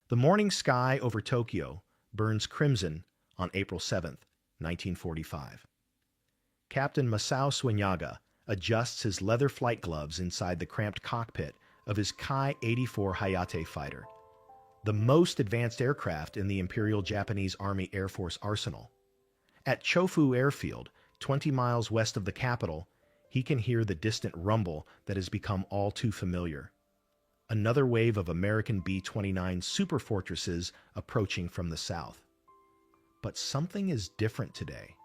The morning sky over Tokyo burns crimson on April 7th, 1945. Captain Masao Suenaga adjusts his leather flight gloves inside the cramped cockpit of his Ki-84 Hayate fighter, the most advanced aircraft in the Imperial Japanese Army Air Force arsenal. At Chofu Airfield, 20 miles west of the capital, he can hear the distant rumble that has become all too familiar. Another wave of American B-29 superfortresses approaching from the south. But something is different today.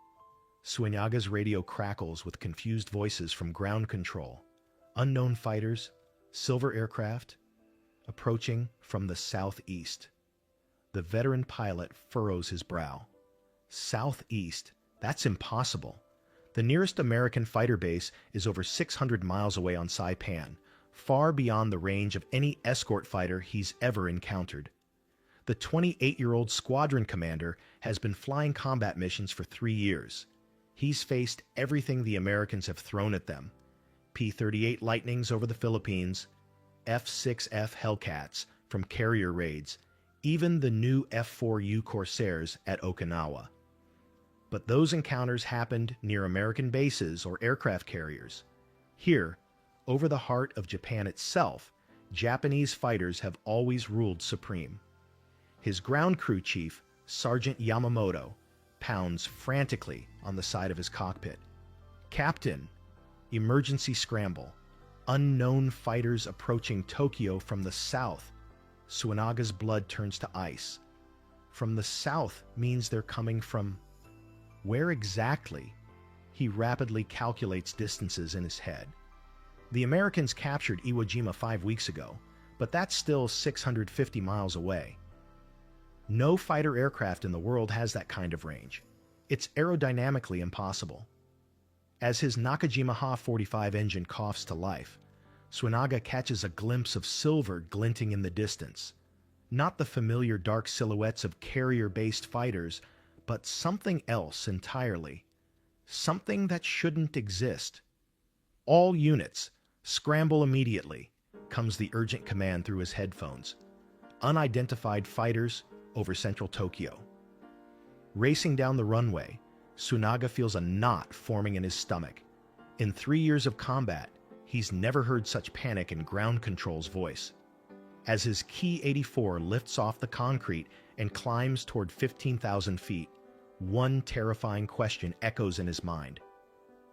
Suenaga's radio crackles with confused voices from ground control. Unknown fighters, silver aircraft, approaching from the southeast. The veteran pilot furrows his brow. Southeast? That's impossible. The nearest American fighter base is over 600 miles away on Saipan, far beyond the range of any escort fighter he's ever encountered. The 28-year-old squadron commander has been flying combat missions for 3 years. He's faced everything the Americans have thrown at them. P-38 Lightnings over the Philippines, F-6F Hellcats from carrier raids, even the new F-4U Corsairs at Okinawa. But those encounters happened near American bases or aircraft carriers. Here, over the heart of Japan itself, Japanese fighters have always ruled supreme. His ground crew chief, Sergeant Yamamoto, pounds frantically on the side of his cockpit. Captain, emergency scramble. Unknown fighters approaching Tokyo from the south. Suenaga's blood turns to ice. From the south means they're coming from... where exactly? He rapidly calculates distances in his head. The Americans captured Iwo Jima 5 weeks ago, but that's still 650 miles away. No fighter aircraft in the world has that kind of range. It's aerodynamically impossible. As his Nakajima Ha-45 engine coughs to life, Suenaga catches a glimpse of silver glinting in the distance. Not the familiar dark silhouettes of carrier-based fighters, but something else entirely. Something that shouldn't exist. All units, scramble immediately, comes the urgent command through his headphones. Unidentified fighters over central Tokyo. Racing down the runway, Suenaga feels a knot forming in his stomach. In 3 years of combat, he's never heard such panic in ground control's voice. As his Ki-84 lifts off the concrete and climbs toward 15,000 feet, one terrifying question echoes in his mind.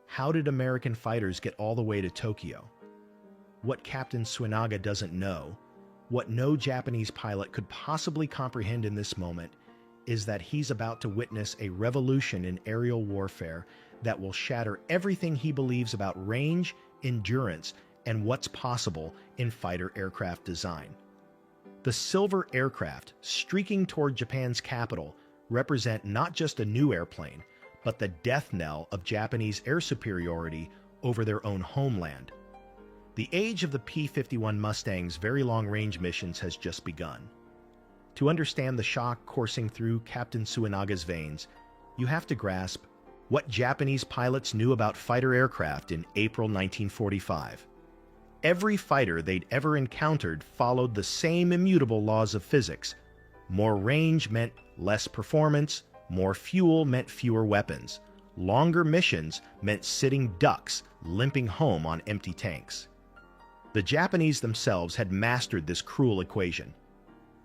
How did American fighters get all the way to Tokyo? What Captain Suenaga doesn't know, what no Japanese pilot could possibly comprehend in this moment, is that he's about to witness a revolution in aerial warfare that will shatter everything he believes about range, endurance, and what's possible in fighter aircraft design. The silver aircraft streaking toward Japan's capital represent not just a new airplane, but the death knell of Japanese air superiority over their own homeland. The age of the P-51 Mustang's very long-range missions has just begun. To understand the shock coursing through Captain Suenaga's veins, you have to grasp what Japanese pilots knew about fighter aircraft in April 1945. Every fighter they'd ever encountered followed the same immutable laws of physics. More range meant less performance, more fuel meant fewer weapons. Longer missions meant sitting ducks, limping home on empty tanks. The Japanese themselves had mastered this cruel equation.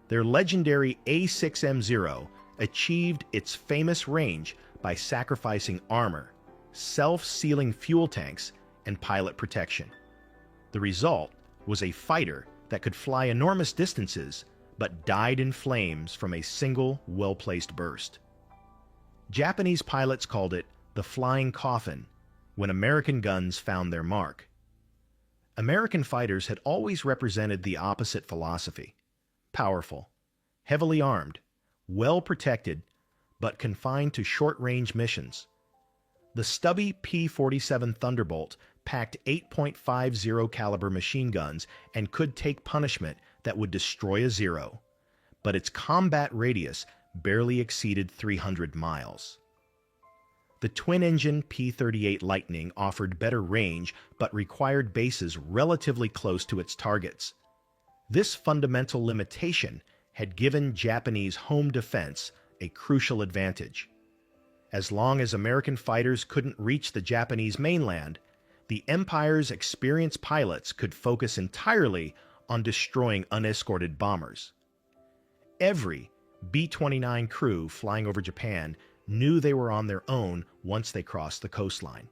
Their legendary A6M0 achieved its famous range by sacrificing armor, self-sealing fuel tanks, and pilot protection. The result was a fighter that could fly enormous distances but died in flames from a single, well-placed burst. Japanese pilots called it the flying coffin when American guns found their mark. American fighters had always represented the opposite philosophy. Powerful, heavily armed, well protected, but confined to short-range missions. The stubby P-47 Thunderbolt packed 8.50 caliber machine guns and could take punishment that would destroy a Zero, but its combat radius barely exceeded 300 miles. The twin-engine P-38 Lightning offered better range but required bases relatively close to its targets. This fundamental limitation had given Japanese home defense a crucial advantage. As long as American fighters couldn't reach the Japanese mainland, the Empire's experienced pilots could focus entirely on destroying unescorted bombers. Every B-29 crew flying over Japan knew they were on their own once they crossed the coastline.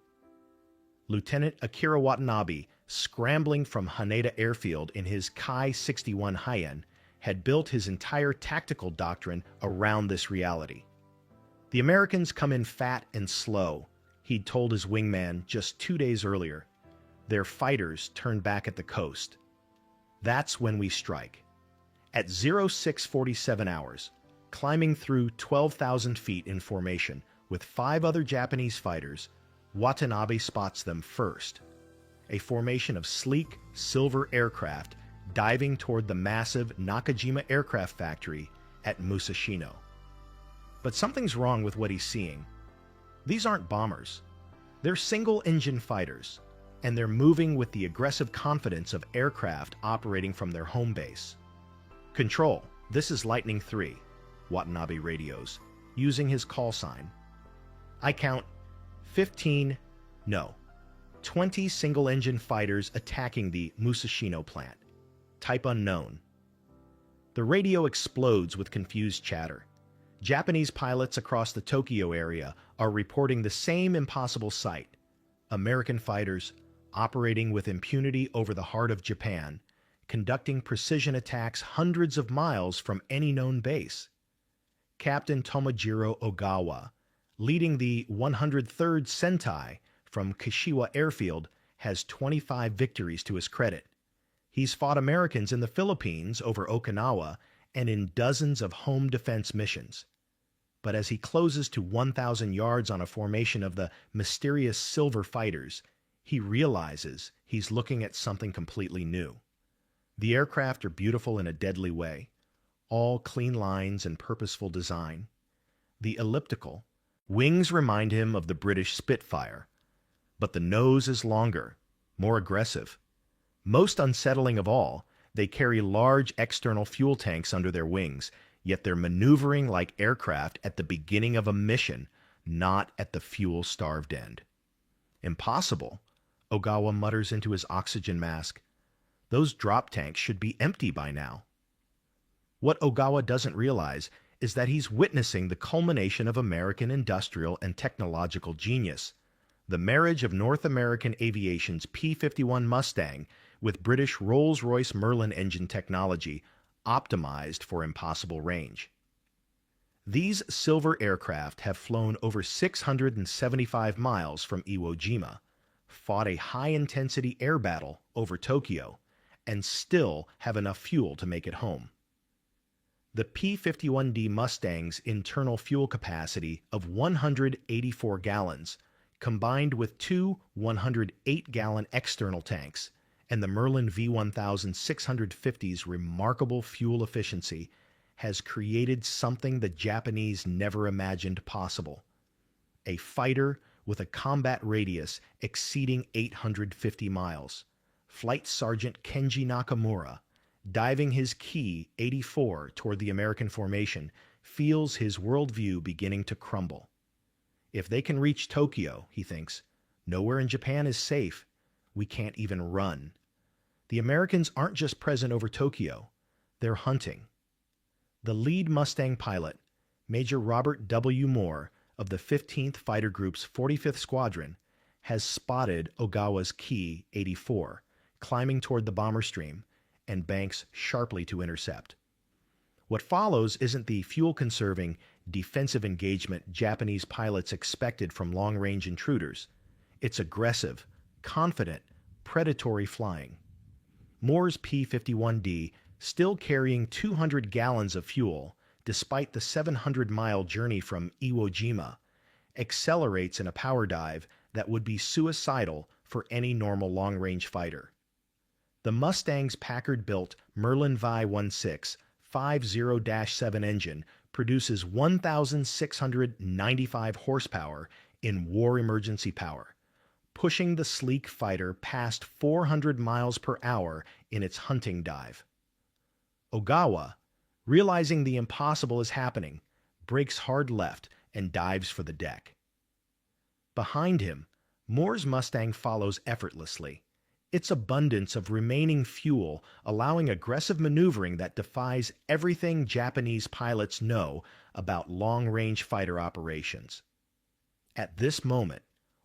Lieutenant Akira Watanabe, scrambling from Haneda Airfield in his Kai-61 Hien, had built his entire tactical doctrine around this reality. The Americans come in fat and slow, he'd told his wingman just 2 days earlier. Their fighters turn back at the coast. That's when we strike. At 0647 hours, climbing through 12,000 feet in formation with 5 other Japanese fighters, Watanabe spots them first. A formation of sleek, silver aircraft diving toward the massive Nakajima Aircraft Factory at Musashino. But something's wrong with what he's seeing. These aren't bombers. They're single-engine fighters, and they're moving with the aggressive confidence of aircraft operating from their home base. "Control, this is Lightning 3, Watanabe radios, using his call sign. "I count 15, no, 20 single-engine fighters attacking the Musashino plant. Type unknown." The radio explodes with confused chatter. Japanese pilots across the Tokyo area are reporting the same impossible sight. American fighters, operating with impunity over the heart of Japan, conducting precision attacks hundreds of miles from any known base. Captain Tomojiro Ogawa, leading the 103rd Sentai from Kashiwa Airfield, has 25 victories to his credit. He's fought Americans in the Philippines over Okinawa and in dozens of home defense missions. But as he closes to 1,000 yards on a formation of the mysterious silver fighters, he realizes he's looking at something completely new. The aircraft are beautiful in a deadly way, all clean lines and purposeful design. The elliptical wings remind him of the British Spitfire, but the nose is longer, more aggressive. Most unsettling of all, they carry large external fuel tanks under their wings, yet they're maneuvering like aircraft at the beginning of a mission, not at the fuel-starved end. "Impossible," Ogawa mutters into his oxygen mask. "Those drop tanks should be empty by now." What Ogawa doesn't realize is that he's witnessing the culmination of American industrial and technological genius, the marriage of North American aviation's P-51 Mustang with British Rolls-Royce Merlin engine technology optimized for impossible range. These silver aircraft have flown over 675 miles from Iwo Jima, fought a high-intensity air battle over Tokyo, and still have enough fuel to make it home. The P-51D Mustang's internal fuel capacity of 184 gallons, combined with 2 108-gallon external tanks, and the Merlin V1650's remarkable fuel efficiency, has created something the Japanese never imagined possible. A fighter with a combat radius exceeding 850 miles. Flight Sergeant Kenji Nakamura, diving his Ki-84 toward the American formation, feels his worldview beginning to crumble. If they can reach Tokyo, he thinks, nowhere in Japan is safe. We can't even run. The Americans aren't just present over Tokyo, they're hunting. The lead Mustang pilot, Major Robert W. Moore of the 15th Fighter Group's 45th Squadron, has spotted Ogawa's Ki-84 climbing toward the bomber stream and banks sharply to intercept. What follows isn't the fuel-conserving, defensive engagement Japanese pilots expected from long-range intruders. It's aggressive, confident, predatory flying. Moore's P-51D, still carrying 200 gallons of fuel, despite the 700-mile journey from Iwo Jima, accelerates in a power dive that would be suicidal for any normal long-range fighter. The Mustang's Packard-built Merlin Vi-16 50-7 engine produces 1,695 horsepower in war emergency power, pushing the sleek fighter past 400 miles per hour in its hunting dive. Ogawa, Realizing the impossible is happening, brakes hard left and dives for the deck. Behind him, Moore's Mustang follows effortlessly, its abundance of remaining fuel allowing aggressive maneuvering that defies everything Japanese pilots know about long-range fighter operations. At this moment,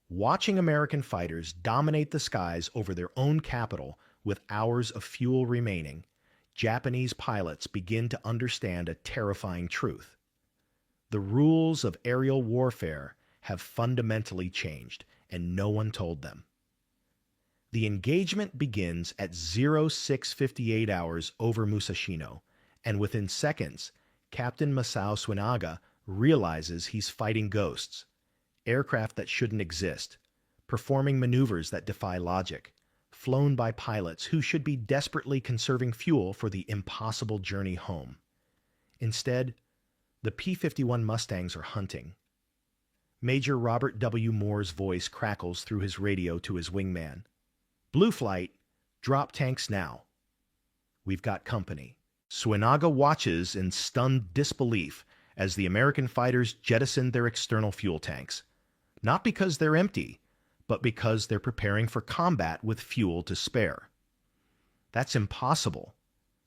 watching American fighters dominate the skies over their own capital with hours of fuel remaining, Japanese pilots begin to understand a terrifying truth. The rules of aerial warfare have fundamentally changed, and no one told them. The engagement begins at 0658 hours over Musashino, and within seconds, Captain Masao Suinaga realizes he's fighting ghosts, aircraft that shouldn't exist, performing maneuvers that defy logic, flown by pilots who should be desperately conserving fuel for the impossible journey home. Instead, the P-51 Mustangs are hunting. Major Robert W. Moore's voice crackles through his radio to his wingman. "Blue Flight, drop tanks now. We've got company." Suinaga watches in stunned disbelief as the American fighters jettison their external fuel tanks, not because they're empty, but because they're preparing for combat with fuel to spare. "That's impossible,"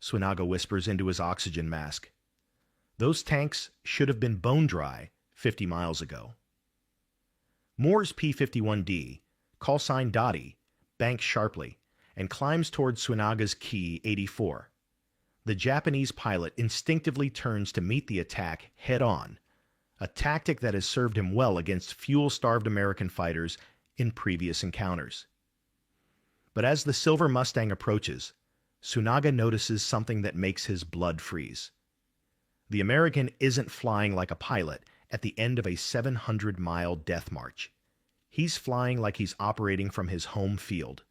Suinaga whispers into his oxygen mask. "Those tanks should have been bone dry 50 miles ago." Moore's P-51D, call sign Dottie, banks sharply and climbs toward Suinaga's Key 84. The Japanese pilot instinctively turns to meet the attack head-on, a tactic that has served him well against fuel-starved American fighters in previous encounters. But as the silver Mustang approaches, Suinaga notices something that makes his blood freeze. The American isn't flying like a pilot at the end of a 700-mile death march. He's flying like he's operating from his home field.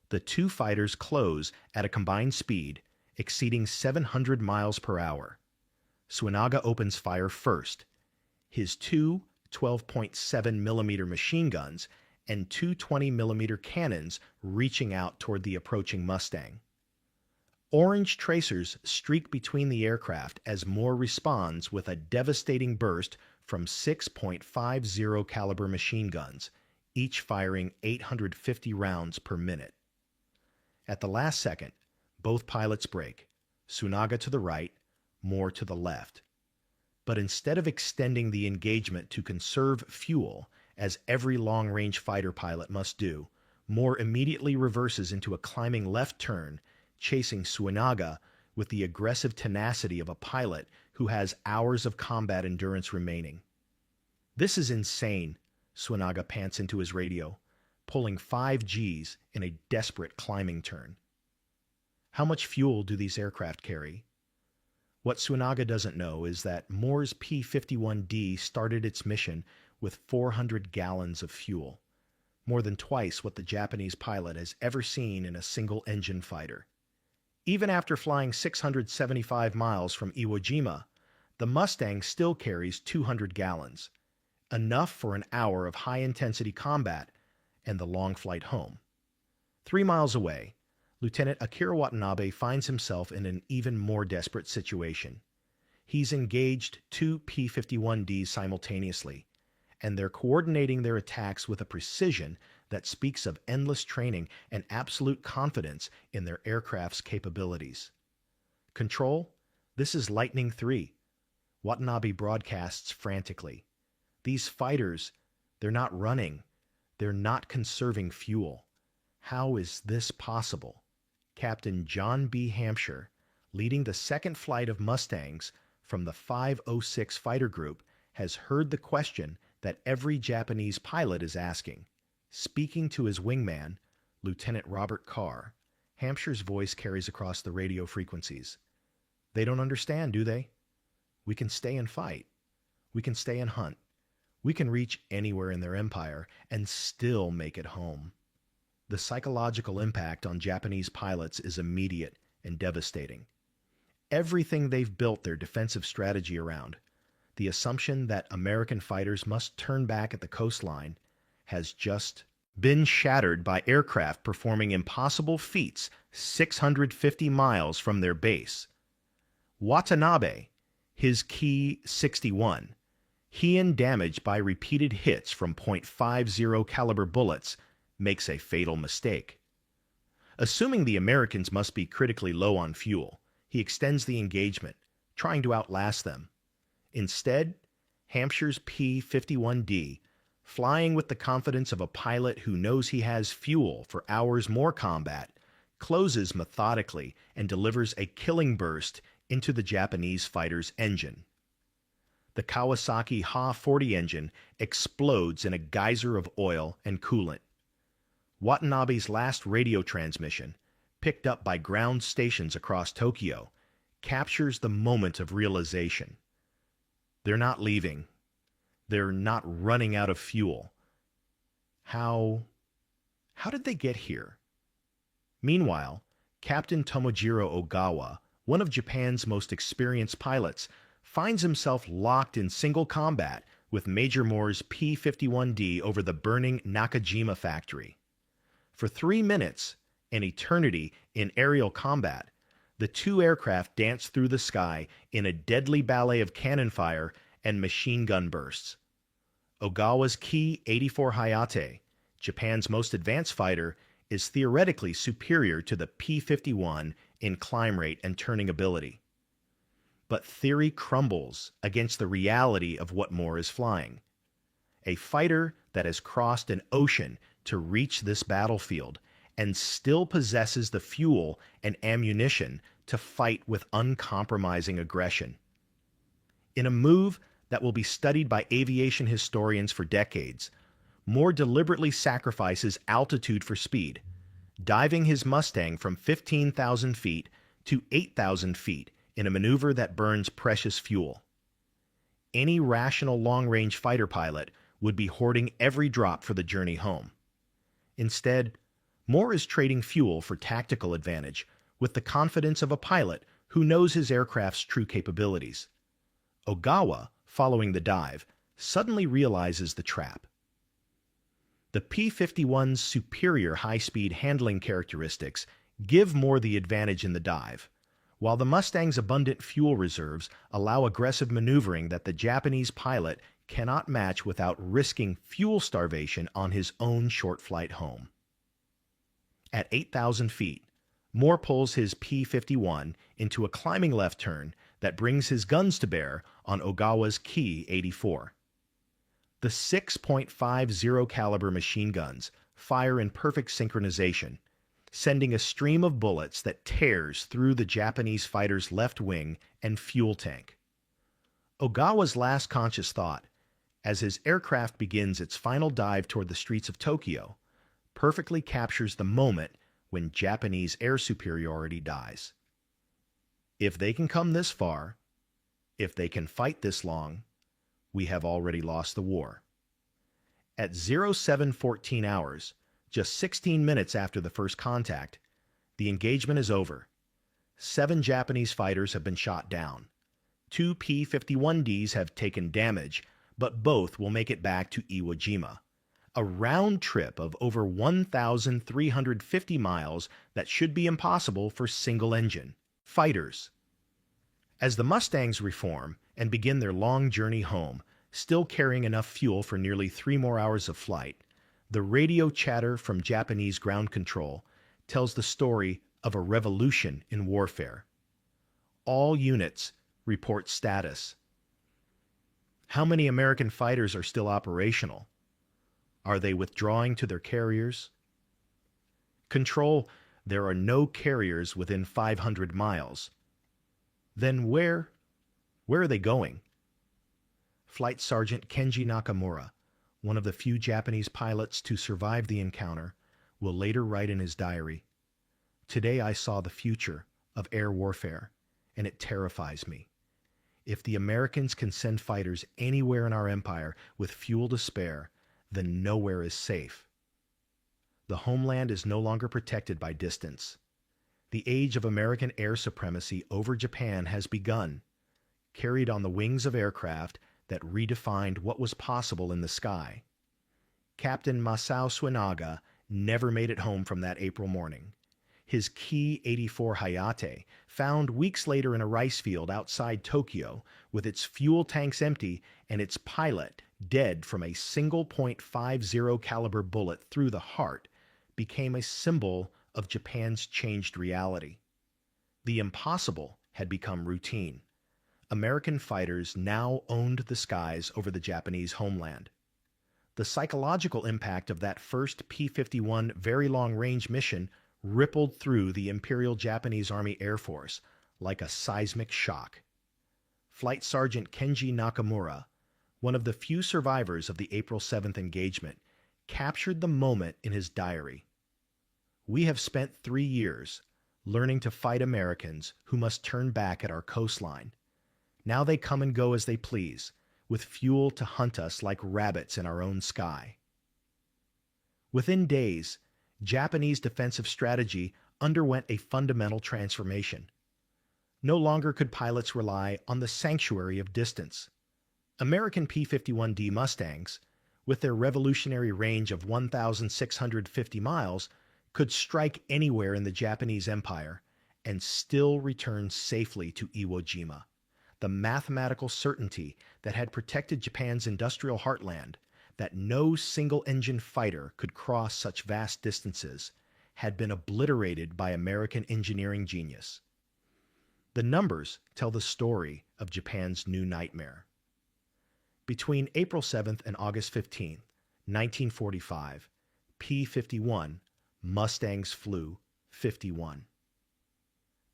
The two fighters close at a combined speed exceeding 700 miles per hour. Suinaga opens fire first, his two 12.7 millimeter machine guns and two 20 millimeter cannons reaching out toward the approaching Mustang. Orange tracers streak between the aircraft as Moore responds with a devastating burst from 6.50 caliber machine guns, each firing 850 rounds per minute. At the last second, both pilots brake, Suinaga to the right, Moore to the left. But instead of extending the engagement to conserve fuel, as every long-range fighter pilot must do, Moore immediately reverses into a climbing left turn, chasing Suinaga with the aggressive tenacity of a pilot who has hours of combat endurance remaining. "This is insane," Suinaga pants into his radio, pulling 5 Gs in a desperate climbing turn. How much fuel do these aircraft carry? What Suinaga doesn't know is that Moore's P-51D started its mission with 400 gallons of fuel, more than twice what the Japanese pilot has ever seen in a single-engine fighter. Even after flying 675 miles from Iwo Jima, the Mustang still carries 200 gallons, enough for an hour of high-intensity combat and the long flight home. 3 miles away, Lieutenant Akira Watanabe finds himself in an even more desperate situation. He's engaged 2 P-51Ds simultaneously, and they're coordinating their attacks with a precision that speaks of endless training and absolute confidence in their aircraft's capabilities. "Control, this is Lightning III," Watanabe broadcasts frantically. "These fighters, they're not running. They're not conserving fuel. How is this possible?" Captain John B. Hampshire, leading the second flight of Mustangs from the 506 Fighter Group, has heard the question that every Japanese pilot is asking. Speaking to his wingman, Lieutenant Robert Carr, Hampshire's voice carries across the radio frequencies. "They don't understand, do they? We can stay and fight. We can stay and hunt. We can reach anywhere in their empire and still make it home." The psychological impact on Japanese pilots is immediate and devastating. Everything they've built their defensive strategy around, the assumption that American fighters must turn back at the coastline, has just been shattered by aircraft performing impossible feats 650 miles from their base. Watanabe, his Ki-61, he and damaged by repeated hits from .50 caliber bullets, makes a fatal mistake. Assuming the Americans must be critically low on fuel, he extends the engagement, trying to outlast them. Instead, Hampshire's P-51D, flying with the confidence of a pilot who knows he has fuel for hours more combat, closes methodically and delivers a killing burst into the Japanese fighter's engine. The Kawasaki Ha-40 engine explodes in a geyser of oil and coolant. Watanabe's last radio transmission, picked up by ground stations across Tokyo, captures the moment of realization. They're not leaving. They're not running out of fuel. How did they get here? Meanwhile, Captain Tomojiro Ogawa, one of Japan's most experienced pilots, finds himself locked in single combat with Major Moore's P-51D over the burning Nakajima factory. For 3 minutes, an eternity in aerial combat, the two aircraft dance through the sky in a deadly ballet of cannon fire and machine gun bursts. Ogawa's Ki-84 Hayate, Japan's most advanced fighter, is theoretically superior to the P-51 in climb rate and turning ability. But theory crumbles against the reality of what Moore is flying. A fighter that has crossed an ocean to reach this battlefield and still possesses the fuel and ammunition to fight with uncompromising aggression. In a move that will be studied by aviation historians for decades, Moore deliberately sacrifices altitude for speed, diving his Mustang from 15,000 feet to 8,000 feet in a maneuver that burns precious fuel. Any rational long-range fighter pilot would be hoarding every drop for the journey home. Instead, Moore is trading fuel for tactical advantage with the confidence of a pilot who knows his aircraft's true capabilities. Ogawa, following the dive, suddenly realizes the trap. The P-51's superior high-speed handling characteristics give Moore the advantage in the dive, while the Mustang's abundant fuel reserves allow aggressive maneuvering that the Japanese pilot cannot match without risking fuel starvation on his own short flight home. At 8,000 feet, Moore pulls his P-51 into a climbing left turn that brings his guns to bear on Ogawa's Ki-84. The 6.50 caliber machine guns fire in perfect synchronization, sending a stream of bullets that tears through the Japanese fighter's left wing and fuel tank. Ogawa's last conscious thought, as his aircraft begins its final dive toward the streets of Tokyo, perfectly captures the moment when Japanese air superiority dies. If they can come this far, if they can fight this long, we have already lost the war. At 0714 hours, just 16 minutes after the first contact, the engagement is over. 7 Japanese fighters have been shot down. 2 P-51Ds have taken damage, but both will make it back to Iwo Jima. A round trip of over 1,350 miles that should be impossible for single-engine fighters. As the Mustangs reform and begin their long journey home, still carrying enough fuel for nearly 3 more hours of flight, the radio chatter from Japanese ground control tells the story of a revolution in warfare. All units report status. How many American fighters are still operational? Are they withdrawing to their carriers? Control, there are no carriers within 500 miles. Then where are they going? Flight Sergeant Kenji Nakamura, one of the few Japanese pilots to survive the encounter, will later write in his diary, "Today I saw the future of air warfare, and it terrifies me. If the Americans can send fighters anywhere in our empire with fuel to spare, then nowhere is safe. The homeland is no longer protected by distance. The age of American air supremacy over Japan has begun, carried on the wings of aircraft that redefined what was possible in the sky. Captain Masao Suenaga never made it home from that April morning. his Ki-84 Hayate, found weeks later in a rice field outside Tokyo with its fuel tanks empty and its pilot dead from a single .50 caliber bullet through the heart, became a symbol of Japan's changed reality. The impossible had become routine. American fighters now owned the skies over the Japanese homeland. The psychological impact of that first P-51 very long-range mission rippled through the Imperial Japanese Army Air Force like a seismic shock. Flight Sergeant Kenji Nakamura, one of the few survivors of the April 7th engagement, captured the moment in his diary. "We have spent 3 years learning to fight Americans who must turn back at our coastline. Now they come and go as they please, with fuel to hunt us like rabbits in our own sky." Within days, Japanese defensive strategy underwent a fundamental transformation. No longer could pilots rely on the sanctuary of distance. American P-51D Mustangs, with their revolutionary range of 1,650 miles, could strike anywhere in the Japanese Empire and still return safely to Iwo Jima. The mathematical certainty that had protected Japan's industrial heartland, that no single-engine fighter could cross such vast distances, had been obliterated by American engineering genius. The numbers tell the story of Japan's new nightmare. Between April 7th and August 15th, 1945, P-51 Mustangs flew 51.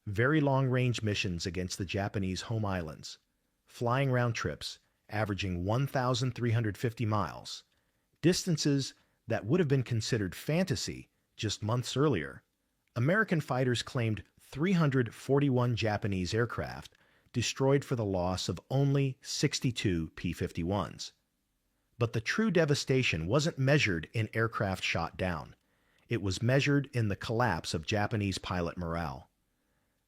Very long-range missions against the Japanese home islands, flying round trips averaging 1,350 miles, distances that would have been considered fantasy just months earlier. American fighters claimed 341 Japanese aircraft destroyed for the loss of only 62 P-51s. But the true devastation wasn't measured in aircraft shot down. It was measured in the collapse of Japanese pilot morale.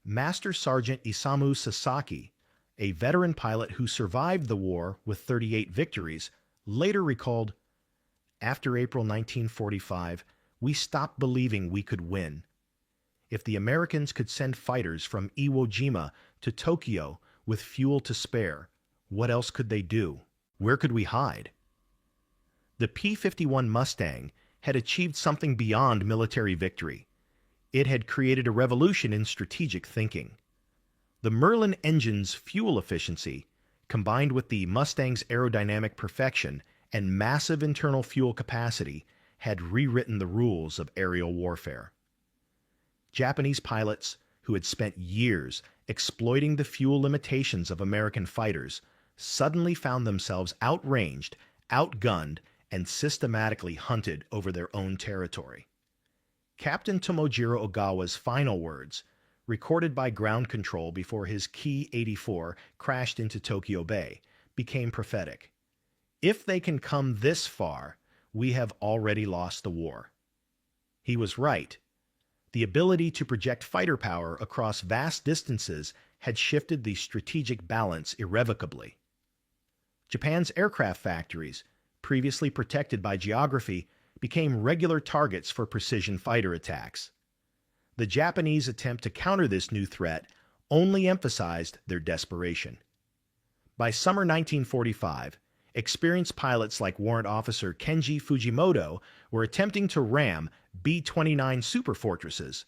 Master Sergeant Isamu Sasaki, a veteran pilot who survived the war with 38 victories, later recalled, "After April 1945, we stopped believing we could win. If the Americans could send fighters from Iwo Jima to Tokyo with fuel to spare, what else could they do? Where could we hide?" The P-51 Mustang had achieved something beyond military victory. It had created a revolution in strategic thinking. The Merlin engine's fuel efficiency, combined with the Mustang's aerodynamic perfection and massive internal fuel capacity, had rewritten the rules of aerial warfare. Japanese pilots, who had spent years exploiting the fuel limitations of American fighters, suddenly found themselves outranged, outgunned, and systematically hunted over their own territory. Captain Tomojiro Ogawa's final words, recorded by ground control before his Ki-84 crashed into Tokyo Bay, became prophetic. "If they can come this far, we have already lost the war." He was right. The ability to project fighter power across vast distances had shifted the strategic balance irrevocably. Japan's aircraft factories, previously protected by geography, became regular targets for precision fighter attacks. The Japanese attempt to counter this new threat only emphasized their desperation. By summer 1945, experienced pilots like Warrant Officer Kenji Fujimoto were attempting to ram B-29 superfortresses,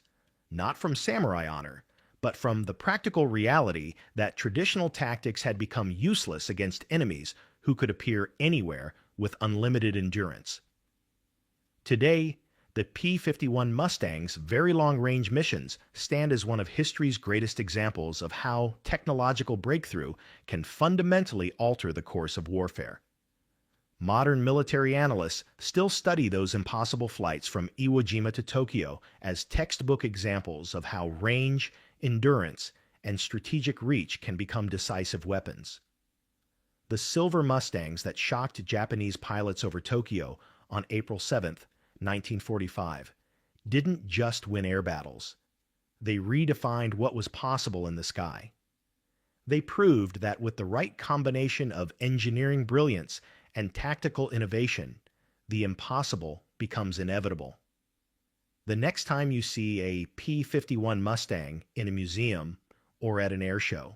not from samurai honor, but from the practical reality that traditional tactics had become useless against enemies who could appear anywhere with unlimited endurance. Today, the P-51 Mustang's very long-range missions stand as one of history's greatest examples of how technological breakthrough can fundamentally alter the course of warfare. Modern military analysts still study those impossible flights from Iwo Jima to Tokyo as textbook examples of how range, endurance, and strategic reach can become decisive weapons. The silver Mustangs that shocked Japanese pilots over Tokyo on April 7, 1945, didn't just win air battles. They redefined what was possible in the sky. They proved that with the right combination of engineering brilliance and tactical innovation, the impossible becomes inevitable. The next time you see a P-51 Mustang in a museum or at an air show,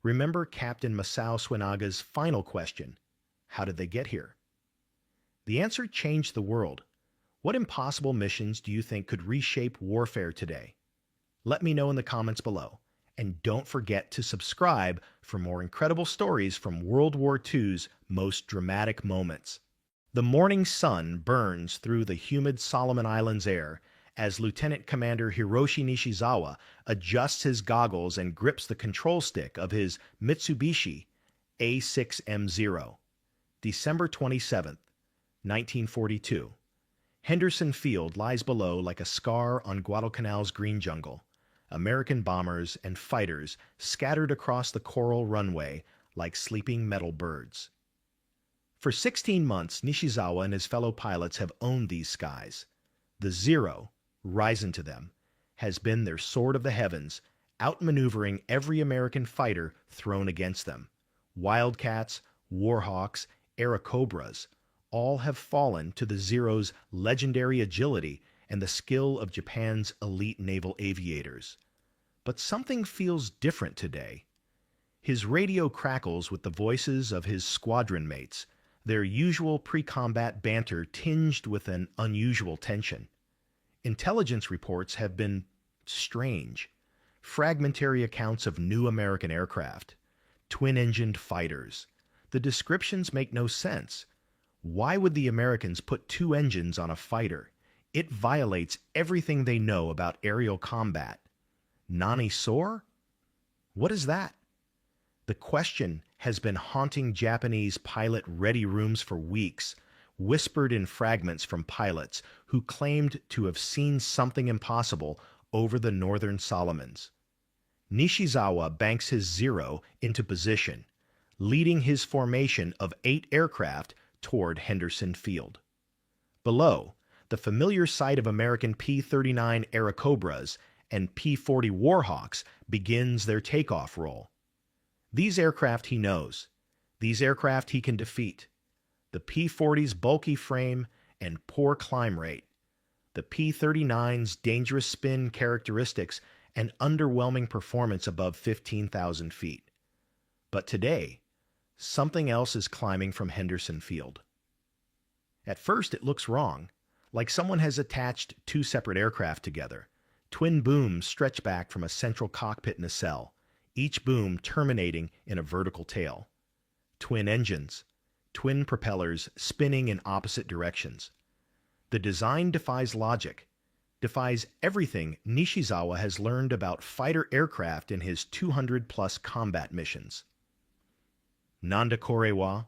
remember Captain Masao Suenaga's final question: how did they get here? The answer changed the world. What impossible missions do you think could reshape warfare today? Let me know in the comments below. And don't forget to subscribe for more incredible stories from World War II's most dramatic moments. The morning sun burns through the humid Solomon Islands air as Lieutenant Commander Hiroshi Nishizawa adjusts his goggles and grips the control stick of his Mitsubishi A6M0. December 27, 1942. Henderson Field lies below like a scar on Guadalcanal's green jungle. American bombers and fighters scattered across the coral runway like sleeping metal birds. For 16 months, Nishizawa and his fellow pilots have owned these skies. The Zero, risen to them, has been their sword of the heavens, outmaneuvering every American fighter thrown against them. Wildcats, Warhawks, Airacobras, all have fallen to the Zero's legendary agility and the skill of Japan's elite naval aviators. But something feels different today. His radio crackles with the voices of his squadron mates, their usual pre-combat banter tinged with an unusual tension. Intelligence reports have been strange. Fragmentary accounts of new American aircraft, twin-engined fighters. The descriptions make no sense. Why would the Americans put two engines on a fighter? It violates everything they know about aerial combat. Nani soar? What is that? The question has been haunting Japanese pilot ready rooms for weeks, whispered in fragments from pilots who claimed to have seen something impossible over the northern Solomons. Nishizawa banks his Zero into position, leading his formation of 8 aircraft toward Henderson Field. Below, the familiar sight of American P-39 Airacobras and P-40 Warhawks begins their takeoff roll. These aircraft he knows. These aircraft he can defeat. The P-40's bulky frame and poor climb rate. The P-39's dangerous spin characteristics and underwhelming performance above 15,000 feet. But today, something else is climbing from Henderson Field. At first, it looks wrong, like someone has attached 2 separate aircraft together. Twin booms stretch back from a central cockpit nacelle, each boom terminating in a vertical tail. Twin engines, twin propellers spinning in opposite directions. The design defies logic, defies everything Nishizawa has learned about fighter aircraft in his 200-plus combat missions. Nanda korewa,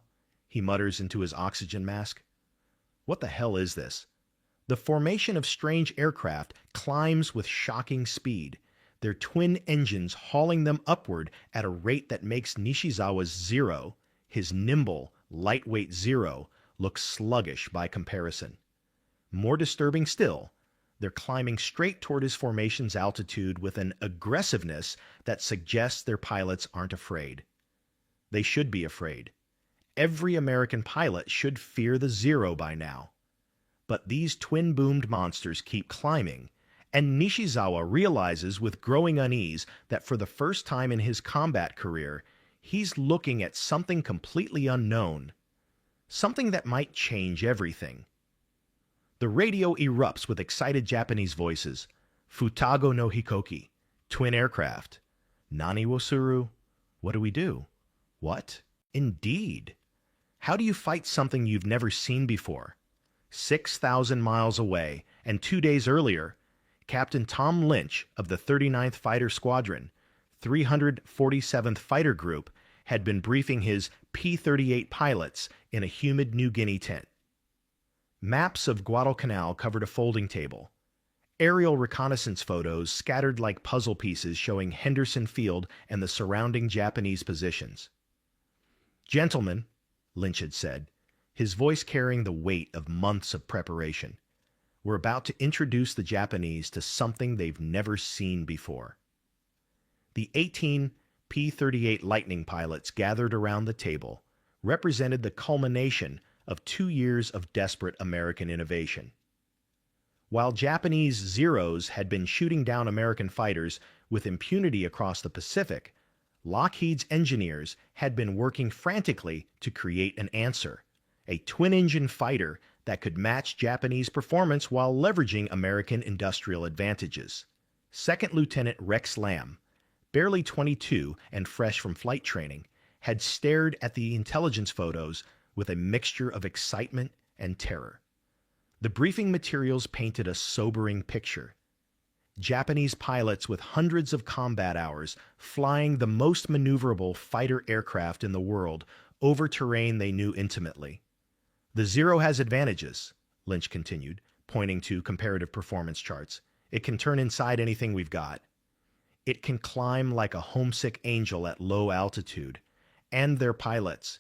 he mutters into his oxygen mask. What the hell is this? The formation of strange aircraft climbs with shocking speed, their twin engines hauling them upward at a rate that makes Nishizawa's Zero, his nimble, lightweight Zero, look sluggish by comparison. More disturbing still, they're climbing straight toward his formation's altitude with an aggressiveness that suggests their pilots aren't afraid. They should be afraid. Every American pilot should fear the Zero by now. But these twin-boomed monsters keep climbing, and Nishizawa realizes with growing unease that for the first time in his combat career, he's looking at something completely unknown, something that might change everything. The radio erupts with excited Japanese voices. Futago no Hikoki, twin aircraft. Nani wo suru? What do we do? What? Indeed. How do you fight something you've never seen before? 6,000 miles away, and 2 days earlier, Captain Tom Lynch of the 39th Fighter Squadron, 347th Fighter Group, had been briefing his P-38 pilots in a humid New Guinea tent. Maps of Guadalcanal covered a folding table. Aerial reconnaissance photos scattered like puzzle pieces showing Henderson Field and the surrounding Japanese positions. "Gentlemen," Lynch had said, his voice carrying the weight of months of preparation, "we're about to introduce the Japanese to something they've never seen before." The 18 P-38 Lightning pilots gathered around the table represented the culmination of 2 years of desperate American innovation. While Japanese Zeros had been shooting down American fighters with impunity across the Pacific, Lockheed's engineers had been working frantically to create an answer, a twin-engine fighter that could match Japanese performance while leveraging American industrial advantages. Second Lieutenant Rex Lamb, barely 22 and fresh from flight training, had stared at the intelligence photos with a mixture of excitement and terror. The briefing materials painted a sobering picture. Japanese pilots with hundreds of combat hours flying the most maneuverable fighter aircraft in the world over terrain they knew intimately. The Zero has advantages, Lynch continued, pointing to comparative performance charts. It can turn inside anything we've got. It can climb like a homesick angel at low altitude. And their pilots.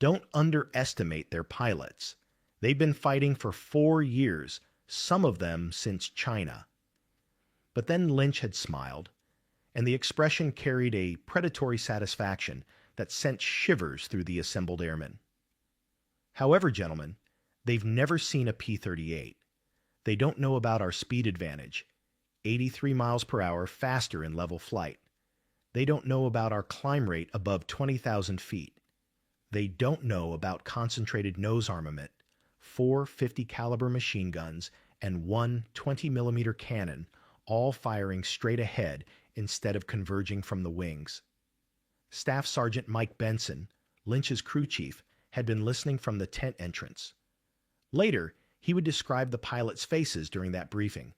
Don't underestimate their pilots. They've been fighting for 4 years, some of them since China. But then Lynch had smiled, and the expression carried a predatory satisfaction that sent shivers through the assembled airmen. However, gentlemen, they've never seen a P-38. They don't know about our speed advantage, 83 miles per hour faster in level flight. They don't know about our climb rate above 20,000 feet. They don't know about concentrated nose armament, 4 50 caliber machine guns, and 1 20mm cannon, all firing straight ahead instead of converging from the wings. Staff Sergeant Mike Benson, Lynch's crew chief, had been listening from the tent entrance. Later, he would describe the pilots' faces during that briefing.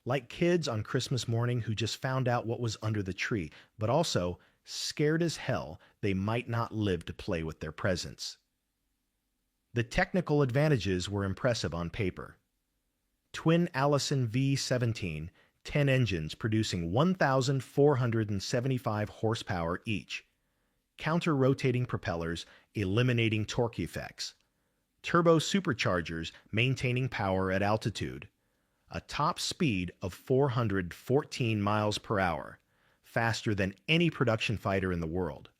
Like kids on Christmas morning who just found out what was under the tree, but also scared as hell they might not live to play with their presents. The technical advantages were impressive on paper. Twin Allison V-17, 10 engines producing 1,475 horsepower each. Counter-rotating propellers eliminating torque effects. Turbo superchargers maintaining power at altitude. A top speed of 414 miles per hour, faster than any production fighter in the world.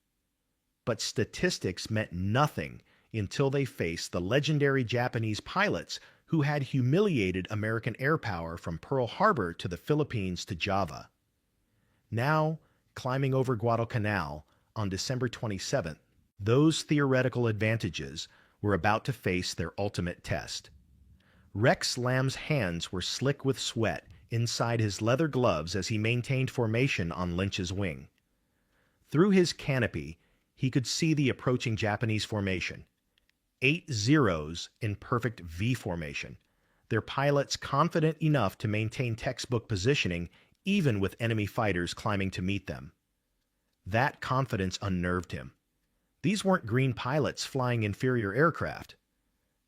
But statistics meant nothing until they faced the legendary Japanese pilots who had humiliated American air power from Pearl Harbor to the Philippines to Java. Now, climbing over Guadalcanal on December 27th, those theoretical advantages were about to face their ultimate test. Rex Lamb's hands were slick with sweat inside his leather gloves as he maintained formation on Lynch's wing. Through his canopy, he could see the approaching Japanese formation. 8 Zeros in perfect V formation, their pilots confident enough to maintain textbook positioning even with enemy fighters climbing to meet them. That confidence unnerved him. These weren't green pilots flying inferior aircraft.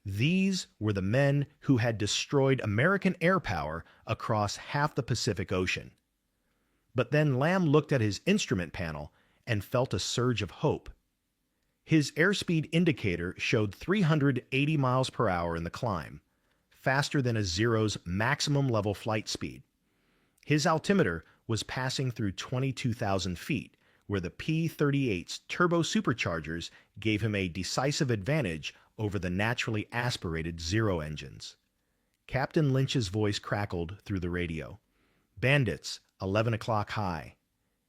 These were the men who had destroyed American air power across half the Pacific Ocean. But then Lamb looked at his instrument panel and felt a surge of hope. His airspeed indicator showed 380 miles per hour in the climb, faster than a Zero's maximum level flight speed. His altimeter was passing through 22,000 feet, where the P-38's turbo superchargers gave him a decisive advantage over the naturally aspirated Zero engines. Captain Lynch's voice crackled through the radio. Bandits, 11 o'clock high.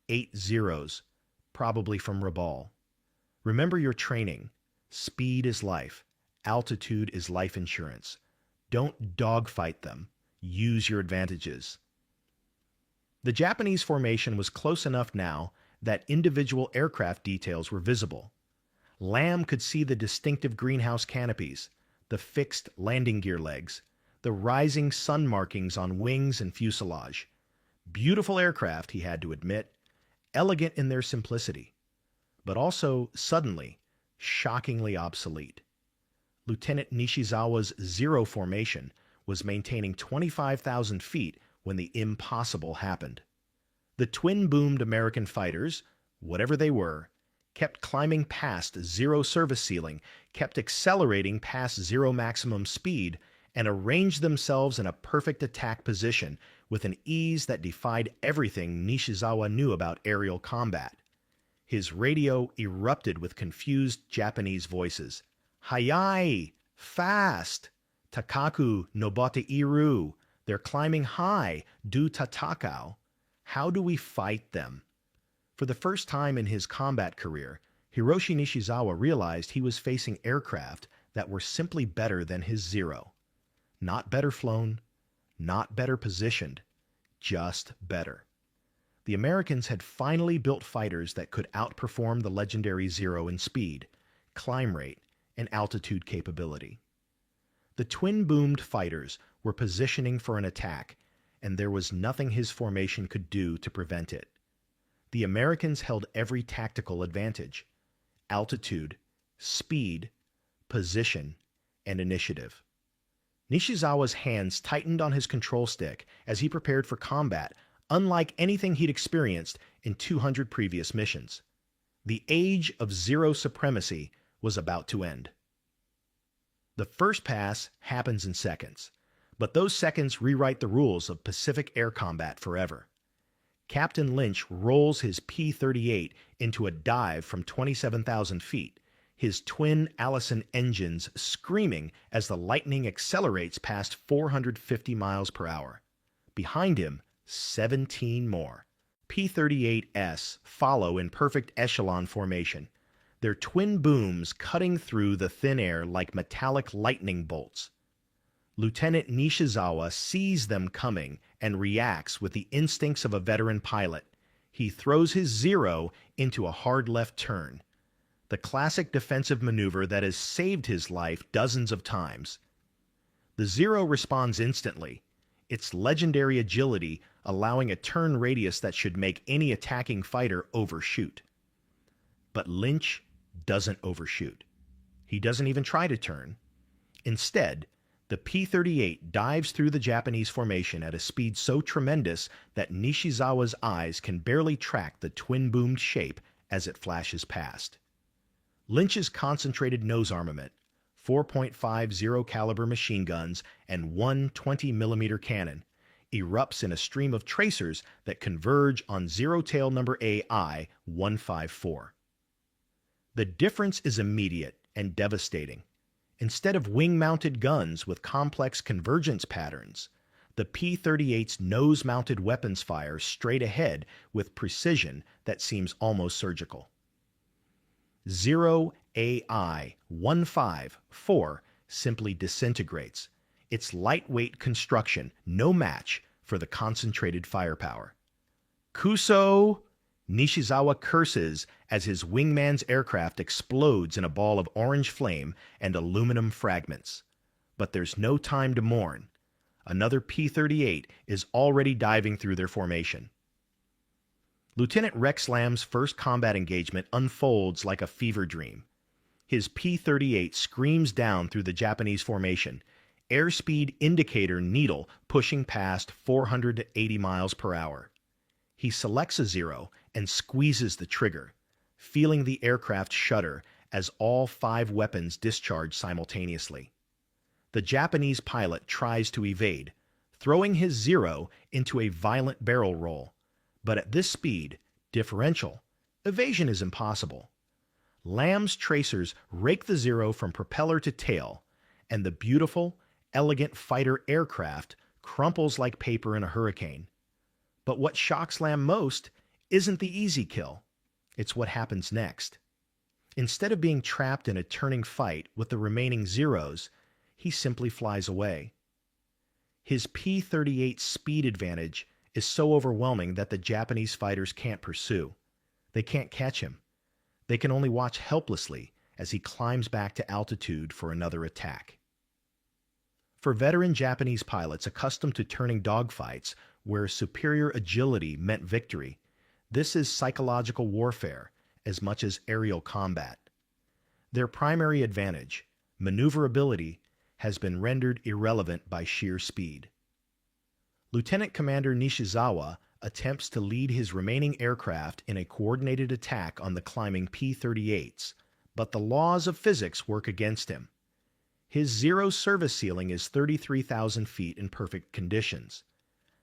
8 Zeros, probably from Rabaul. Remember your training. Speed is life. Altitude is life insurance. Don't dogfight them. Use your advantages. The Japanese formation was close enough now that individual aircraft details were visible. Lamb could see the distinctive greenhouse canopies, the fixed landing gear legs, the rising sun markings on wings and fuselage. Beautiful aircraft, he had to admit, elegant in their simplicity, but also, suddenly, shockingly obsolete. Lieutenant Nishizawa's Zero formation was maintaining 25,000 feet when the impossible happened. The twin-boomed American fighters, whatever they were, kept climbing past Zero service ceiling, kept accelerating past Zero maximum speed, and arranged themselves in a perfect attack position with an ease that defied everything Nishizawa knew about aerial combat. His radio erupted with confused Japanese voices. Hayai! Fast! Takaku no bate iru! They're climbing high due to Takao. How do we fight them? For the first time in his combat career, Hiroshi Nishizawa realized he was facing aircraft that were simply better than his Zero. Not better flown, not better positioned, just better. The Americans had finally built fighters that could outperform the legendary Zero in speed, climb rate, and altitude capability. The twin-boomed fighters were positioning for an attack, and there was nothing his formation could do to prevent it. The Americans held every tactical advantage: altitude, speed, position, and initiative. Nishizawa's hands tightened on his control stick as he prepared for combat, unlike anything he'd experienced in 200 previous missions. The age of Zero supremacy was about to end. The first pass happens in seconds, but those seconds rewrite the rules of Pacific air combat forever. Captain Lynch rolls his P-38 into a dive from 27,000 feet, his twin Allison engines screaming as the Lightning accelerates past 450 miles per hour. Behind him, 17 more. P-38S follow in perfect echelon formation, their twin booms cutting through the thin air like metallic lightning bolts. Lieutenant Nishizawa sees them coming and reacts with the instincts of a veteran pilot. He throws his Zero into a hard left turn, the classic defensive maneuver that has saved his life dozens of times. The Zero responds instantly, its legendary agility allowing a turn radius that should make any attacking fighter overshoot. But Lynch doesn't overshoot. He doesn't even try to turn. Instead, the P-38 dives through the Japanese formation at a speed so tremendous that Nishizawa's eyes can barely track the twin-boomed shape as it flashes past. Lynch's concentrated nose armament, 4.50 caliber machine guns, and one 20mm cannon, erupts in a stream of tracers that converge on Zero tail number AI-154. The difference is immediate and devastating. Instead of wing-mounted guns with complex convergence patterns, the P-38's nose-mounted weapons fire straight ahead with precision that seems almost surgical. Zero AI-154 simply disintegrates, its lightweight construction no match for the concentrated firepower. Kuso! Nishizawa curses as his wingman's aircraft explodes in a ball of orange flame and aluminum fragments. But there's no time to mourn. Another P-38 is already diving through their formation. Lieutenant Rex Lamb's first combat engagement unfolds like a fever dream. His P-38 screams down through the Japanese formation, airspeed indicator needle pushing past 480 miles per hour. He selects a Zero and squeezes the trigger, feeling the aircraft shudder as all 5 weapons discharge simultaneously. The Japanese pilot tries to evade, throwing his Zero into a violent barrel roll. But at this speed, differential, evasion is impossible. Lamb's tracers rake the Zero from propeller to tail, and the beautiful, elegant fighter aircraft crumples like paper in a hurricane. But what shocks Lamb most isn't the easy kill. It's what happens next. Instead of being trapped in a turning fight with the remaining Zeros, he simply flies away. His P-38 speed advantage is so overwhelming that the Japanese fighters can't pursue. They can't catch him. They can only watch helplessly as he climbs back to altitude for another attack. For veteran Japanese pilots accustomed to turning dogfights where superior agility meant victory, this is psychological warfare as much as aerial combat. Their primary advantage, maneuverability, has been rendered irrelevant by sheer speed. Lieutenant Commander Nishizawa attempts to lead his remaining aircraft in a coordinated attack on the climbing P-38s, but the laws of physics work against him. His Zero service ceiling is 33,000 feet in perfect conditions.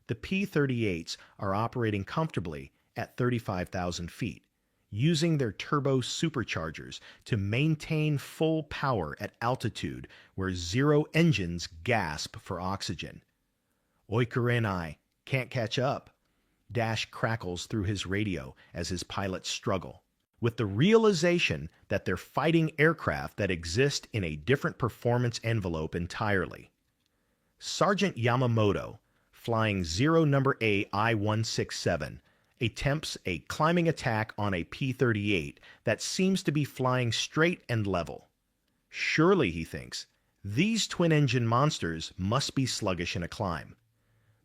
The P-38s are operating comfortably at 35,000 feet, using their turbo superchargers to maintain full power at altitude where Zero engines gasp for oxygen. Oikurenai, can't catch up. Dash crackles through his radio as his pilots struggle, with the realization that they're fighting aircraft that exist in a different performance envelope entirely. Sergeant Yamamoto, flying 0 number A I-167, attempts a climbing attack on a P-38 that seems to be flying straight and level. Surely, he thinks, these twin-engine monsters must be sluggish in a climb.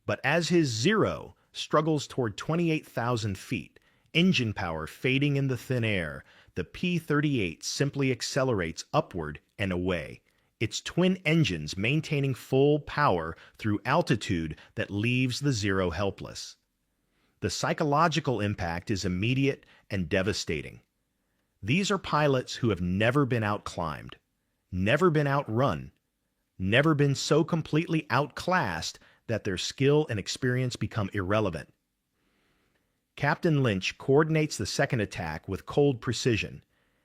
But as his Zero struggles toward 28,000 feet, engine power fading in the thin air, the P-38 simply accelerates upward and away, its twin engines maintaining full power through altitude that leaves the Zero helpless. The psychological impact is immediate and devastating. These are pilots who have never been outclimbed, never been outrun, never been so completely outclassed that their skill and experience become irrelevant. Captain Lynch coordinates the second attack with cold precision,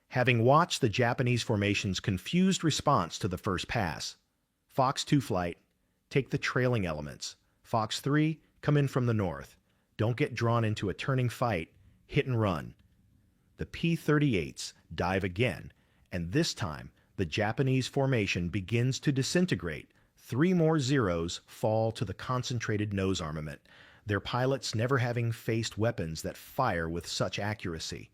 having watched the Japanese formation's confused response to the first pass. Fox 2 flight, take the trailing elements. Fox 3, come in from the north. Don't get drawn into a turning fight, hit and run. The P-38s dive again, and this time the Japanese formation begins to disintegrate. 3 more Zeros fall to the concentrated nose armament, their pilots never having faced weapons that fire with such accuracy.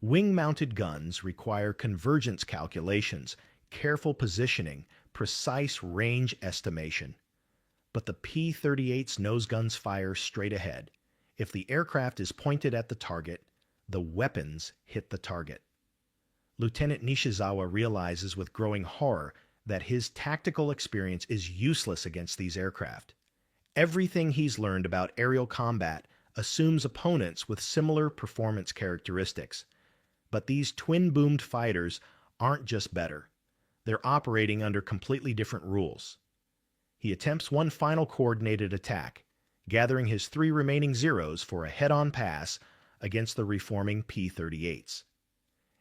Wing-mounted guns require convergence calculations, careful positioning, precise range estimation. But the P-38's nose guns fire straight ahead. If the aircraft is pointed at the target, the weapons hit the target. Lieutenant Nishizawa realizes with growing horror that his tactical experience is useless against these aircraft. Everything he's learned about aerial combat assumes opponents with similar performance characteristics. But these twin-boomed fighters aren't just better. They're operating under completely different rules. He attempts one final coordinated attack, gathering his 3 remaining Zeros for a head-on pass against the reforming P-38s.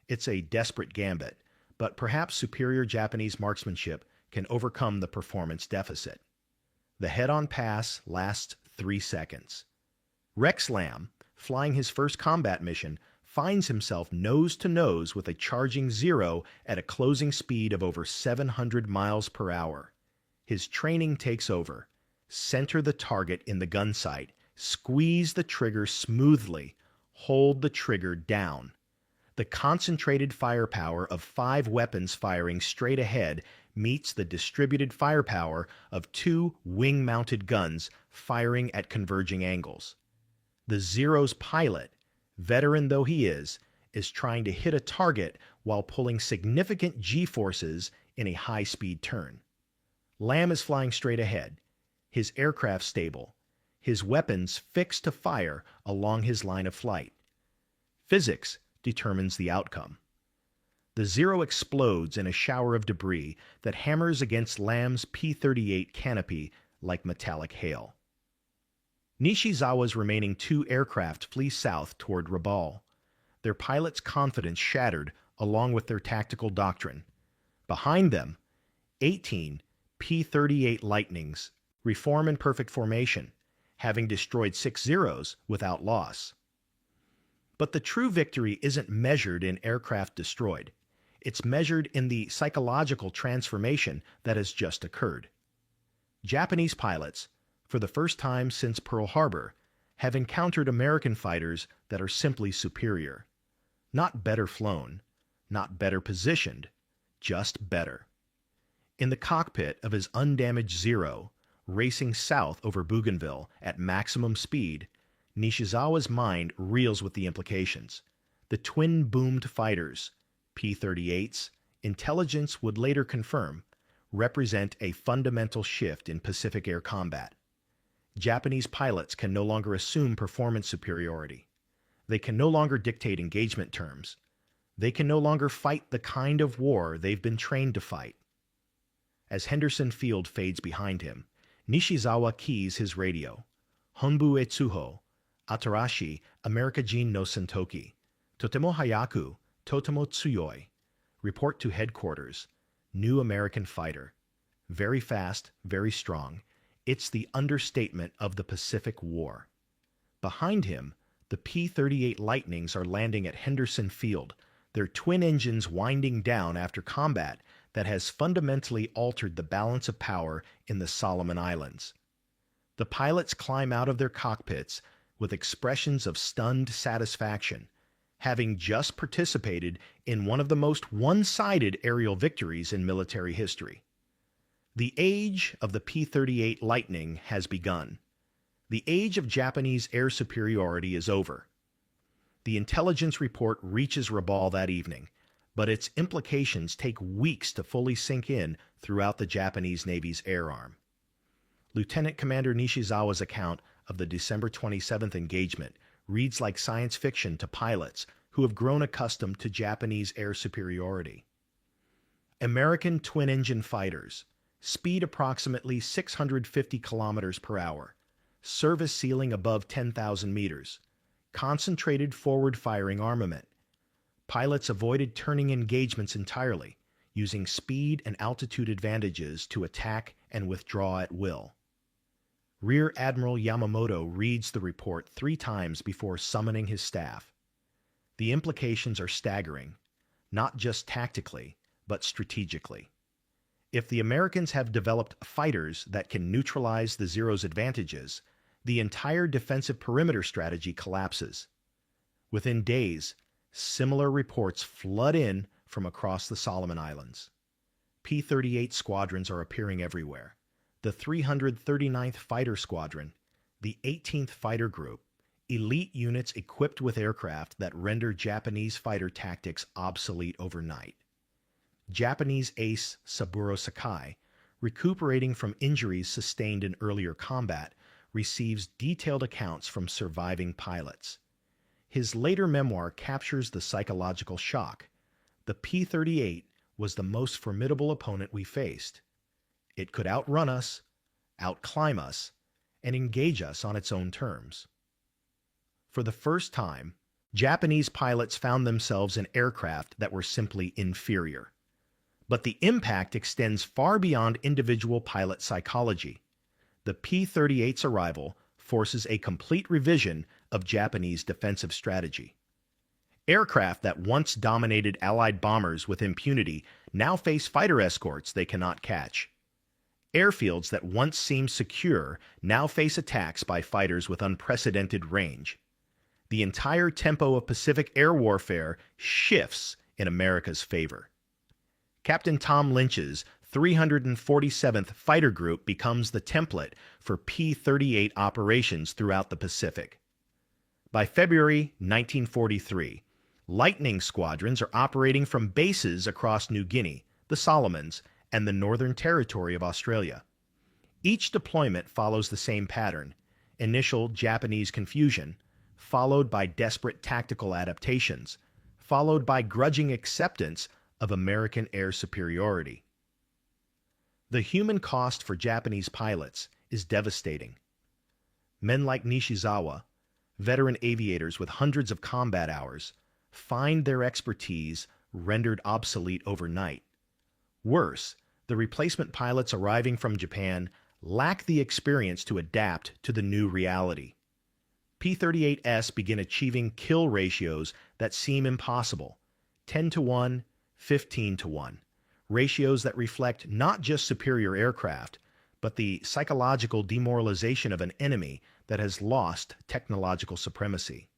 It's a desperate gambit, but perhaps superior Japanese marksmanship can overcome the performance deficit. The head-on pass lasts 3 seconds. Rex Lamb, flying his first combat mission, finds himself nose-to-nose with a charging Zero at a closing speed of over 700 miles per hour. His training takes over. Center the target in the gun sight, squeeze the trigger smoothly, hold the trigger down. The concentrated firepower of 5 weapons firing straight ahead meets the distributed firepower of 2 wing-mounted guns firing at converging angles. The Zero's pilot, veteran though he is trying to hit a target while pulling significant G-forces in a high-speed turn. Lamb is flying straight ahead, his aircraft stable, his weapons fixed to fire along his line of flight. Physics determines the outcome. The Zero explodes in a shower of debris that hammers against Lamb's P-38 canopy like metallic hail. Nishizawa's remaining 2 aircraft flee south toward Rabaul, their pilots' confidence shattered along with their tactical doctrine. Behind them, 18 P-38 Lightnings reform in perfect formation, having destroyed 6 Zeros without loss. But the true victory isn't measured in aircraft destroyed. It's measured in the psychological transformation that has just occurred. Japanese pilots, for the first time since Pearl Harbor, have encountered American fighters that are simply superior. Not better flown, not better positioned, just better. In the cockpit of his undamaged Zero, racing south over Bougainville at maximum speed, Nishizawa's mind reels with the implications. The twin-boomed fighters, P-38s, intelligence would later confirm, represent a fundamental shift in Pacific air combat. Japanese pilots can no longer assume performance superiority. They can no longer dictate engagement terms. They can no longer fight the kind of war they've been trained to fight. As Henderson Field fades behind him, Nishizawa keys his radio. Honbu e tsuho, Atarashi, America Jin no Sentoki. Totemo hayaku, totemo tsuyoi. Report to headquarters. New American fighter. Very fast, very strong. It's the understatement of the Pacific War. Behind him, the P-38 Lightnings are landing at Henderson Field, their twin engines winding down after combat that has fundamentally altered the balance of power in the Solomon Islands. The pilots climb out of their cockpits with expressions of stunned satisfaction, having just participated in one of the most one-sided aerial victories in military history. The age of the P-38 Lightning has begun. The age of Japanese air superiority is over. The intelligence report reaches Rabaul that evening, but its implications take weeks to fully sink in throughout the Japanese Navy's air arm. Lieutenant Commander Nishizawa's account of the December 27th engagement reads like science fiction to pilots who have grown accustomed to Japanese air superiority. American twin-engine fighters, speed approximately 650 kilometers per hour, service ceiling above 10,000 meters, concentrated forward-firing armament. Pilots avoided turning engagements entirely, using speed and altitude advantages to attack and withdraw at will. Rear Admiral Yamamoto reads the report 3 times before summoning his staff. The implications are staggering, not just tactically, but strategically. If the Americans have developed fighters that can neutralize the Zero's advantages, the entire defensive perimeter strategy collapses. Within days, similar reports flood in from across the Solomon Islands. P-38 squadrons are appearing everywhere. The 339th Fighter Squadron, the 18th Fighter Group, elite units equipped with aircraft that render Japanese fighter tactics obsolete overnight. Japanese ace Saburo Sakai, recuperating from injuries sustained in earlier combat, receives detailed accounts from surviving pilots. His later memoir captures the psychological shock. The P-38 was the most formidable opponent we faced. It could outrun us, outclimb us, and engage us on its own terms. For the first time, Japanese pilots found themselves in aircraft that were simply inferior. But the impact extends far beyond individual pilot psychology. The P-38's arrival forces a complete revision of Japanese defensive strategy. Aircraft that once dominated Allied bombers with impunity now face fighter escorts they cannot catch. Airfields that once seemed secure now face attacks by fighters with unprecedented range. The entire tempo of Pacific air warfare shifts in America's favor. Captain Tom Lynch's 347th Fighter Group becomes the template for P-38 operations throughout the Pacific. By February 1943, Lightning squadrons are operating from bases across New Guinea, the Solomons, and the Northern Territory of Australia. Each deployment follows the same pattern: initial Japanese confusion, followed by desperate tactical adaptations, followed by grudging acceptance of American air superiority. The human cost for Japanese pilots is devastating. Men like Nishizawa, veteran aviators with hundreds of combat hours, find their expertise rendered obsolete overnight. Worse, the replacement pilots arriving from Japan lack the experience to adapt to the new reality. P-38s begin achieving kill ratios that seem impossible: 10-to-1, 15-to-1, ratios that reflect not just superior aircraft, but the psychological demoralization of an enemy that has lost technological supremacy.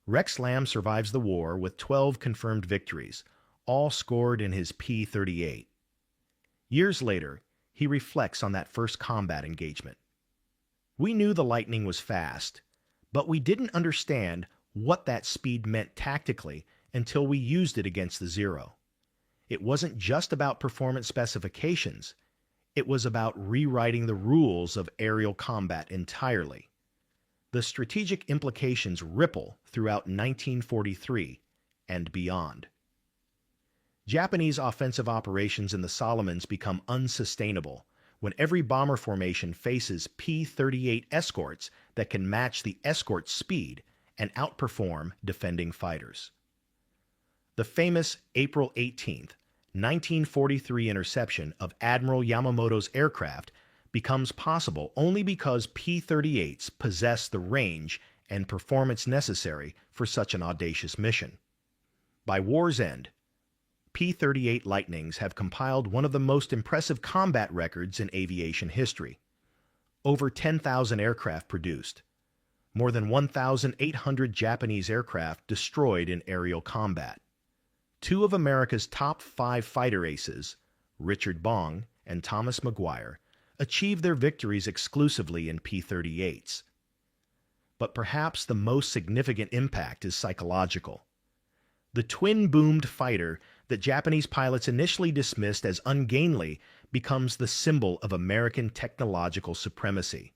Rex Lamb survives the war with 12 confirmed victories, all scored in his P-38. Years later, he reflects on that first combat engagement. We knew the Lightning was fast, but we didn't understand what that speed meant tactically until we used it against the Zero. It wasn't just about performance specifications. It was about rewriting the rules of aerial combat entirely. The strategic implications ripple throughout 1943 and beyond. Japanese offensive operations in the Solomons become unsustainable when every bomber formation faces P-38 escorts that can match the escort speed and outperform defending fighters. The famous April 18, 1943 interception of Admiral Yamamoto's aircraft becomes possible only because P-38s possess the range and performance necessary for such an audacious mission. By war's end, P-38 Lightnings have compiled one of the most impressive combat records in aviation history. Over 10,000 aircraft produced, more than 1,800 Japanese aircraft destroyed in aerial combat. Two of America's top 5 fighter aces, Richard Bong and Thomas Maguire, achieved their victories exclusively in P-38s. But perhaps the most significant impact is psychological. The twin-boomed fighter that Japanese pilots initially dismissed as ungainly becomes the symbol of American technological supremacy.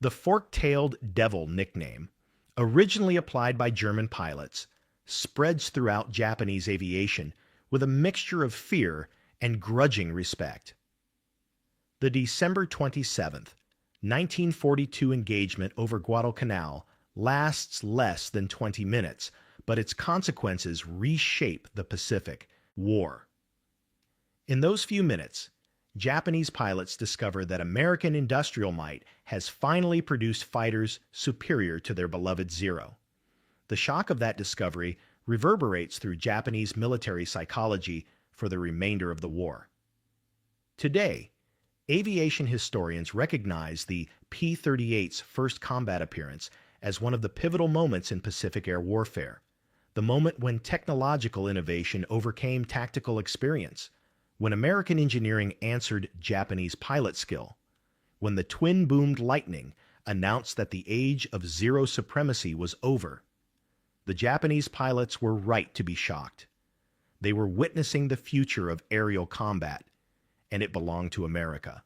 The fork-tailed devil nickname, originally applied by German pilots, spreads throughout Japanese aviation with a mixture of fear and grudging respect. The December 27, 1942 engagement over Guadalcanal lasts less than 20 minutes, but its consequences reshape the Pacific War. In those few minutes, Japanese pilots discover that American industrial might has finally produced fighters superior to their beloved Zero. The shock of that discovery reverberates through Japanese military psychology for the remainder of the war. Today, aviation historians recognize the P-38's first combat appearance as one of the pivotal moments in Pacific air warfare, the moment when technological innovation overcame tactical experience, when American engineering answered Japanese pilot skill, when the twin-boomed Lightning announced that the age of Zero supremacy was over. The Japanese pilots were right to be shocked. They were witnessing the future of aerial combat, and it belonged to America.